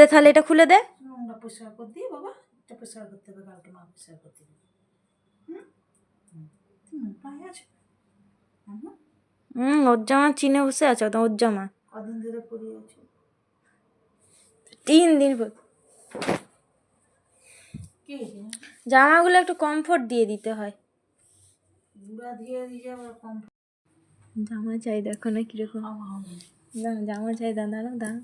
দে তাহলে, এটা খুলে দে। নোংরা পরিষ্কার করে দিই বাবা, এটা পরিষ্কার করতে হবে, কালকে মা পরিষ্কার করতে হবে। পায়ে আছে ওর জামা চিনে বসে আছে, ওর জামা কদিন ধরে পরে আছে, 3 দিন। কি জামাগুলো একটু কমফোর্ট দিয়ে দিতে হয়। গুঁড়া দিয়ে দিয়ে আবার কম জামা চাই, দেখো না কিরকম। না জামা চাই, দাঁড়ানো দাঁড়ানো,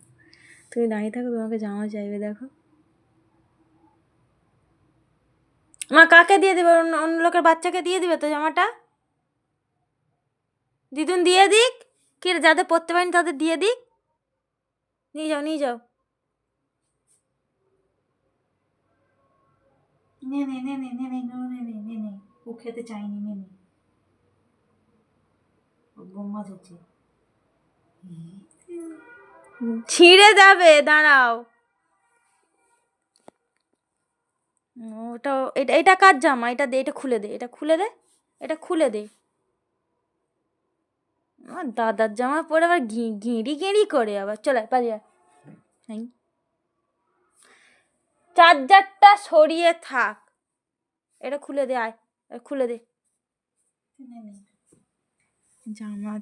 তুমি দাঁড়িয়ে থাকো, তোমাকে জামা চাইবে, দেখো। মা কাকে দিয়ে দিবে? অন্য লোকের বাচ্চাকে দিয়ে দিবে তো জামাটা? দিদুন দিয়ে দিক, কি যাদের পরতে পারেনি তাদের দিয়ে দিক। নিয়ে যাও, নিয়ে যাও। নে নে নে নে নে নে নে নে নে নে, ও খেতে চাইনি, নে নে, ও বোমা যাচ্ছে, ছিঁড়ে যাবে, দাঁড়াও। ওটা এটা এটা কার জামা? এটা দে, এটা খুলে দে, এটা খুলে দে, এটা খুলে দে। আমার দাদার জামা পরে আবার গিঁড়ি গিঁড়ি করে, আবার চলে পালিয়ে। চার্জারটা সরিয়ে থাক, এটা খুলে দে, আয় খুলে দে। জামা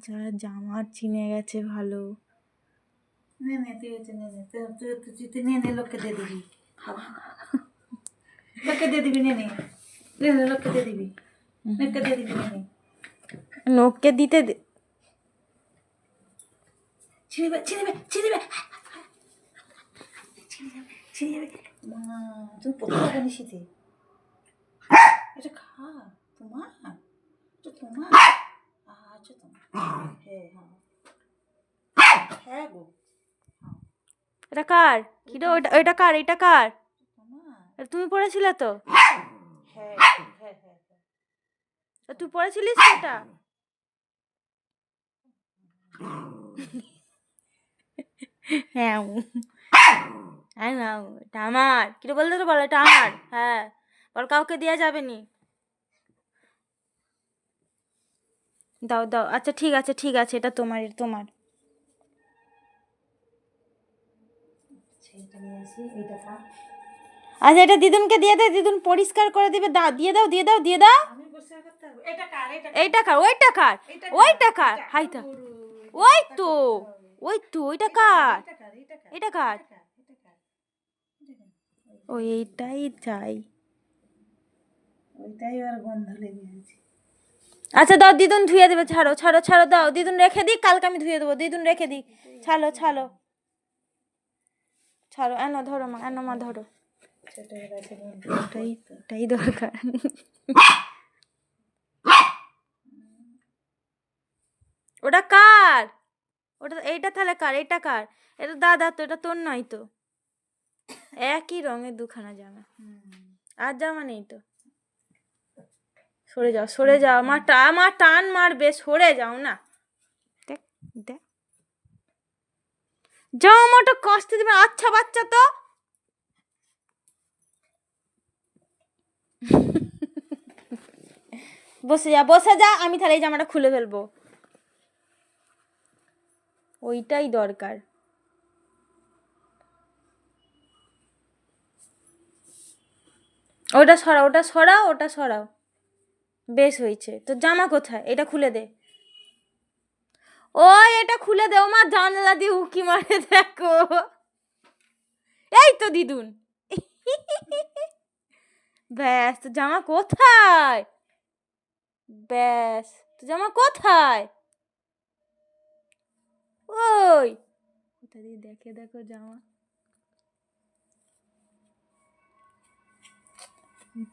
জামা চিনে গেছে ভালো। নে নে তুই নে নে, তুই নে নে, লোককে দিয়ে দিবি, লোককে দিয়ে দিবি, নে নে নে নে, লোককে দিয়ে দিবি, লোককে দিয়ে দিবি, নে নে, নোককে দিতে দে। ছিঁড়ে ছিঁড়ে ছিঁড়ে ছিঁড়ে যাবে। তুমি পড়তে পারবে শীতে, এটা খা তোমার, এটা তোমার, আচ্ছা তোমার, হ্যাঁ হ্যাঁ হ্যাঁ গো, এটা কার? কিরে ওইটা কার? এটা কার? তোমার, তুমি পড়েছিলে তো? হ্যাঁ হ্যাঁ হ্যাঁ হ্যাঁ, তুই পড়েছিলিস এটা? হ্যাঁ এটা আমার। কিরে বলতে তো বলো, এটা আমার। হ্যাঁ বল, কাউকে দেওয়া যাবে নি। দাও দাও, আচ্ছা ঠিক আছে ঠিক আছে, এটা তোমার, এটা তোমার। আচ্ছা এটা দিদুনকে দিয়ে দে, দিদুন পরিষ্কার করে দিবে। দিয়ে দাও দিয়ে দাও দিয়ে দাও। এইটা কার? ওইটা কার? ওইটা কার? হাইটা, ওই তো ওই তো, ওইটা কার? এটা কার? ও এইটাই চাই, ওইটাই আর গন্ধ লেগে আছে। আচ্ছা দাও, দিদুন ধুয়ে দেবে। ছাড়ো ছাড়ো ছাড়ো, দাও দিদুন রেখে দিক, কালকে আমি ধুয়ে দেবো। দিদুন রেখে দিক, ছাড়ো ছাড়ো ছাড়ো। এনো ধরো মা, এনো মা ধরো। এটাই দরকার। ওটা কার? ওটা এইটা তাহলে কার? এটা কার? এটা দাদা তো, এটা তোর নয় তো। একই রঙের দুখানা জামা, আর জামা নেই তো। সরে যাও সরে যাও, আমার টান মারবে, সরে যাও না। দেখ দেখ, জামাটা কষ্ট দেবে। আচ্ছা বাচ্চা তো, বসে যা বসে যা, আমি তাহলে এই জামাটা খুলে ফেলবো। ওইটাই দরকার। ওটা সরাও, ওটা সরাও, ওটা সরাও। বেশ হয়েছে। তো জামা কোথায়? এটা খুলে দে। ওই এটা খুলে দে, মা জানলা দিয়ে উকি মারে, দেখো। এই তো দিদুন। ব্যাস, তো জামা কোথায়? ব্যাস, তো জামা কোথায়? ওই কোথা দিয়ে দেখে, দেখো জামা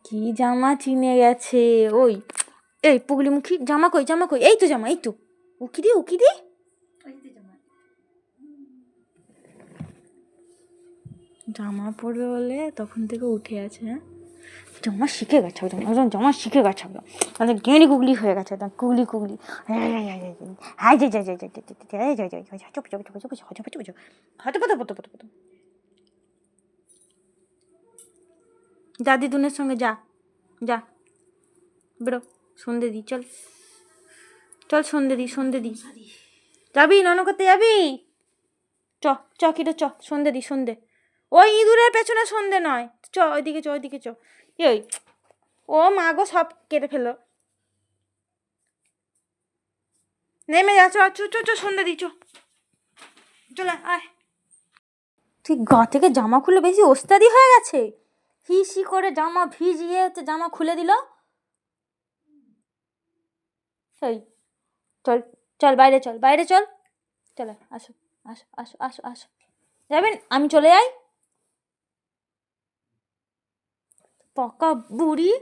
কি জামা চিনে গেছে। ওই এই পুগলি মুখী, জামা কই জামা কই? এই তো জামা, এই তো। উকি দি উকি দি, জামা পরবে বলে তখন থেকে উঠে আছে। হ্যাঁ জামা শিখে গেছে, একদম জামা শিখে গেছে, একদম গেঁড়ি গুগলি হয়ে গেছে, একদম কুগলি কুগলি। হাই যাই যাই যাই যাই যাই যাই যাই যাই, চুপ চুপ চুপ চুপ চুপ চুপ চুপ চুপ, হয়তো পতো পতো পতো পতো। যা দিদুনের সঙ্গে যা, যা বেরো, সন্ধে দি, চল চল, সন্ধে দি সন্ধে দি। যাবি নন করতে যাবি? চ চ কিটো চ, সন্ধে দি সন্ধে। ওই ইঁদুরের পেছনে সন্ধে নয়, চ ওইদিকে চ, ওইদিকে চ। এই ও মা গো, সব কেটে ফেলো। নেমে যা, চ চ চ চ, সন্ধে দিচ্ছ, চলে আয়। ঠিক গা থেকে জামা খুলে বেশি ওস্তাদি হয়ে গেছে, হিসি করে জামা ভিজিয়ে হচ্ছে জামা খুলে দিল। এই চল চল, বাইরে চল, বাইরে চল, চলে আসো, আসো আসো আসো আসো। যাবেন, আমি চলে যাই। পকা বুড়ি।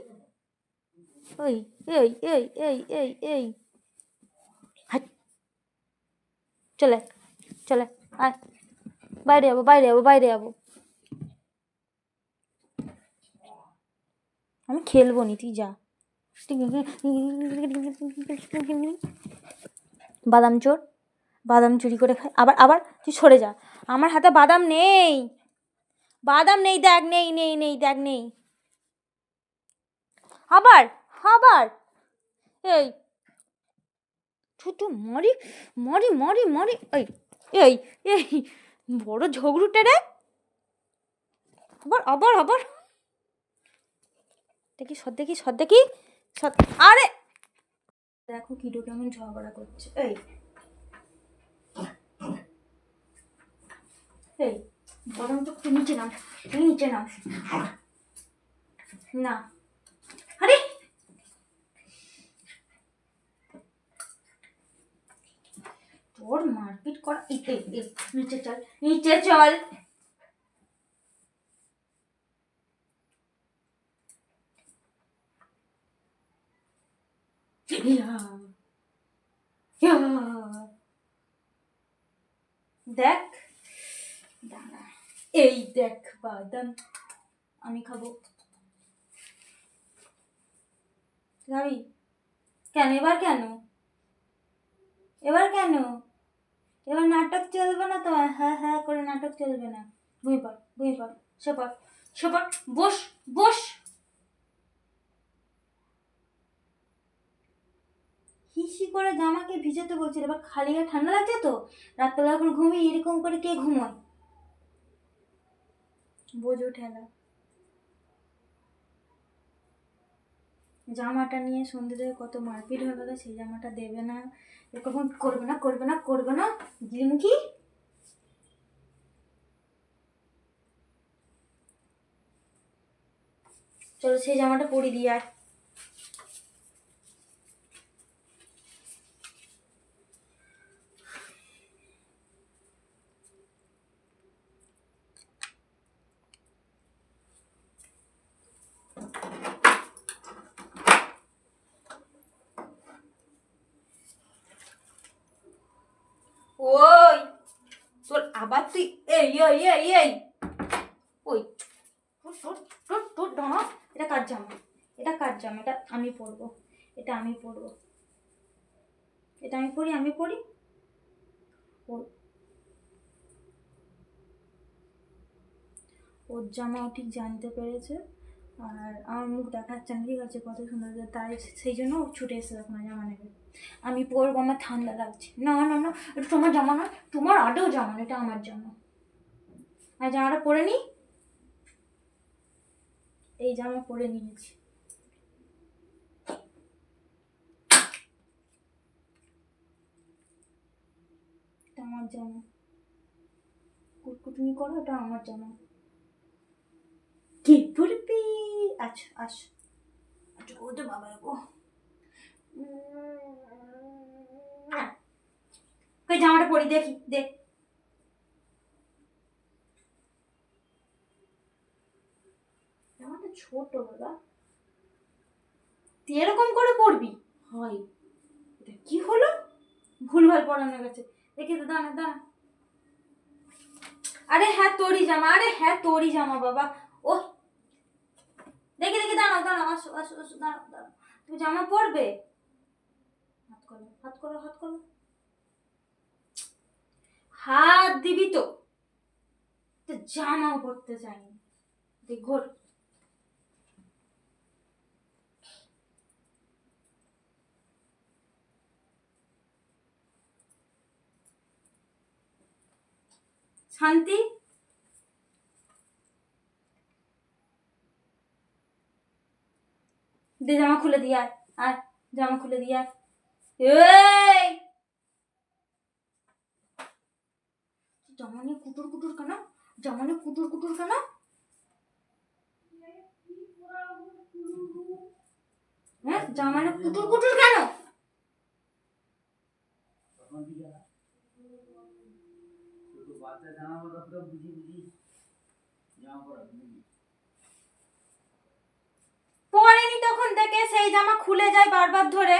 এই এই এই এই এই এই হাট, চলে চলে আয়, বাইরে যাবো, বাইরে যাবো, বাইরে যাবো। আমি খেলবো নি, তুই যা। বাদাম চোর, বাদাম চুরি করে খায়। আবার আবার তুই সরে যা, আমার হাতে বাদাম নেই, বাদাম নেই, দেখ, নেই নেই নেই, দেখ নেই। আবার আবার এই ছোট মরি মরি মরি মরি। এই এই এই বড় ঝগড়ুটে রে। আবার আবার আবার দেখি, সদ দেখি, সদ দেখি, সদ। আরে দেখো কিডো কেমন ঝগড়া করছে। এই এই বরং তো তুই নিচে নাম, নিচে নাম। না, আরে তোর মারপিট করা। এই এই এই, নিচে চল, নিচে চল। ইয়া, ইয়া। দেখ, দাঁড়া, এই দেখ বাদাম, আমি খাবো। খাবি কেন এবার, কেন এবার, কেন এবার নাটক চলবে না তো, হ্যাঁ হ্যাঁ করে নাটক চলবে না। বুঝি পড়, বুঝি পড়, সে পড়, সে পড়, বস বস। হিসি করে জামাকে ভিজাতে বলছিল, এবার খালি গায়ে ঠান্ডা লাগছে তো, রাত্রেবেলা এখন ঘুমিয়ে এরকম করে কে ঘুমোয়? বোঝো ঠেলা। জামাটা নিয়ে সন্ধ্যে থেকে কত মারপিট হয়ে গেল, সেই জামাটা দেবে না, এরকম করবে না, করবে না, করবে না, গিলমুখি। চলো সেই জামাটা পরি দিয়ে আর। ওই তোর আবার তুই, এই এই এই এই ওই তোর তোর তোর তোর দাঁড়া। এটা কার জামা, এটা কার জামা, এটা আমি পরবো, এটা আমি পরবো, এটা আমি পরি, আমি পরি। ওর ওর জামা ও ঠিক জানতে পেরেছে, আর আমার মুখ দেখাচ্ছে না, ঠিক আছে, কত সুন্দর, তাই সেই জন্য ও ছুটে এসে এখন জামা নেবে। আমি পরবো, আমার ঠান্ডা লাগছে। না না না, এটা তোমার জামা না, তোমার আদৌ জামা না, এটা আমার জামা। আর জামাটা পরে নি, এই জামা পরে নিয়েছি, এটা আমার জামা। কুটকুটুনি করো, এটা আমার জামা। কি বলবি? আচ্ছা আচ্ছা আচ্ছা, ও তো বাবা গো। ওই জামাটা পরি দেখি, দেখ। জামাটা ছোট বাবা, তুই এরকম করে পরবি? হয়, এটা কি হলো, ভুলভাল পরানো গেছে। দেখি তো, দাঁড়া দাঁড়া। আরে হ্যাঁ তোরই জামা, আরে হ্যাঁ তোরই জামা বাবা। ও দেখি দেখি, দাঁড়াও দাঁড়াও, আসো আসো আসো, দাঁড়াও দাঁড়াও। তুমি জামা পরবে? হাত করো, হাত করো, হাত করো, হাত দিবি তো। জামাও পরতে চাইনি, দেখ ঘোর। শান্তি, দে জামা খুলে দিয়ে আয়, আয় জামা খুলে দিয়ে আয়। এই জামা নিয়ে কুটুর কুটুর কেন? জামা নিয়ে কুটুর কুটুর কেন? হ্যাঁ, জামা নিয়ে কুটুর কুটুর কেন? পরেনি তখন থেকে সেই জামা খুলে যায় বারবার ধরে।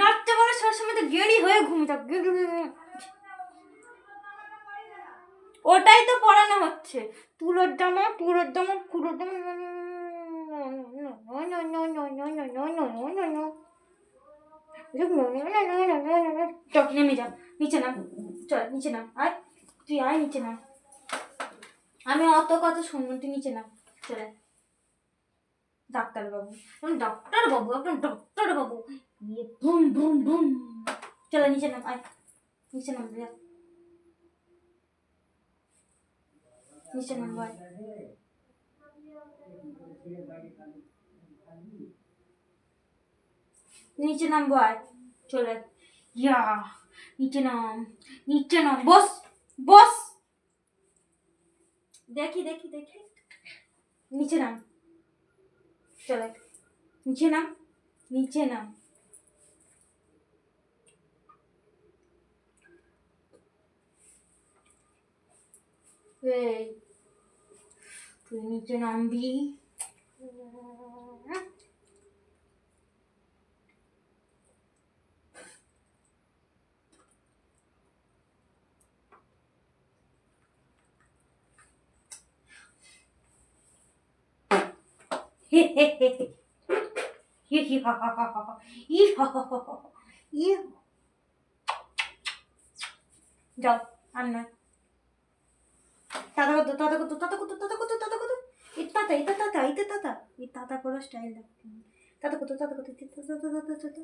রাত্রে বেলা সবসময় তো গেঁড়ি হয়ে ঘুমিয়ে থাক। ওটাই তো পরানো হচ্ছে, তুলোর জামা, পুরোর জামা, পুরোর জামা। চল নেমে যা, নিচে নাম, চল নিচে নাম, আয় তুই আয় নিচে নাম। আমি অত কথা শুনবো, তুই নিচে নাম, চলে। ডাক্তারবাবু, ডাক্তারবাবু, একদম ডাক্তারবাবু, ইয়ে বুম বুম বুম। চলে নিচে নাম, আয় নিচে নাম, যা নিচে নাম ভাই। নিচে নাম ভাই, চলে। ইয়া নিচে নাম, নিচে নাম, বস বস। দেখি দেখি দেখি, নিচে নাম, চলে নিচে নাম, নিচে নাম। এই তুই নিচে নামবি। হে হে হে হে হি হি হা হা হা হা হা, ই হা হা হা হা, ই। যাও আর নয়। তাতা কত, তাতা কত, তাতা কত, তাতা কত, তাতা কত। এই তাতা, এটা তাতা, এটা তাতা, এই তাতা করার স্টাইল লাগবে। তাতা কত, তাতা কত, তাতা তাতা তাতা তাতা।